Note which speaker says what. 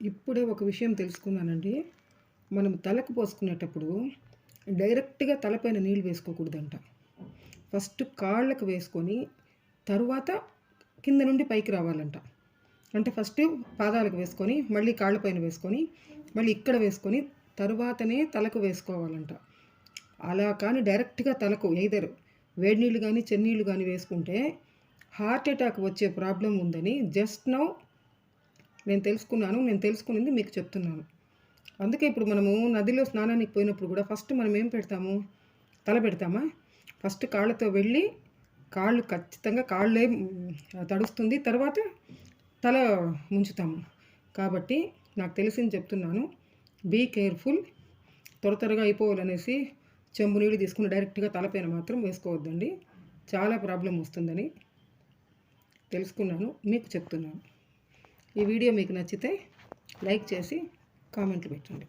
Speaker 1: ఇప్పుడే ఒక విషయం తెలుసుకున్నానండి. మనం తలకు పోసుకునేటప్పుడు డైరెక్ట్‌గా తలపైన నీళ్ళు వేసుకోకూడదంట. ఫస్ట్ కాళ్ళకు వేసుకొని, తరువాత కింద నుండి పైకి రావాలంట. అంటే ఫస్ట్ పాదాలకు వేసుకొని, మళ్ళీ కాళ్ళ పైన వేసుకొని, మళ్ళీ ఇక్కడ వేసుకొని, తరువాతనే తలకు వేసుకోవాలంట. అలా కానీ డైరెక్ట్‌గా తలకు ఎయిదర్ వేడి నీళ్ళు గానీ, చన్నీళ్ళు గానీ వేసుకుంటే హార్ట్ అటాక్ వచ్చే ప్రాబ్లమ్ ఉందని జస్ట్ నౌ నేను తెలుసుకున్నాను. నేను తెలుసుకునింది మీకు చెప్తున్నాను. అందుకే ఇప్పుడు మనము నదిలో స్నానానికి పోయినప్పుడు కూడా ఫస్ట్ మనం ఏం పెడతాము? తల పెడతామా? ఫస్ట్ కాళ్ళతో వెళ్ళి కాళ్ళు ఖచ్చితంగా కాళ్ళే తడుస్తుంది. తర్వాత తల ముంచుతాము. కాబట్టి నాకు తెలిసింది చెప్తున్నాను. Be careful. త్వరగా అయిపోవాలనేసి చెంబు నీళ్ళు తీసుకుని డైరెక్ట్‌గా తలపైన మాత్రం వేసుకోవద్దండి. చాలా ప్రాబ్లమ్ వస్తుందని తెలుసుకున్నాను. మీకు చెప్తున్నాను. ఈ వీడియో మీకు నచ్చితే లైక్ చేసి కామెంట్లు పెట్టండి.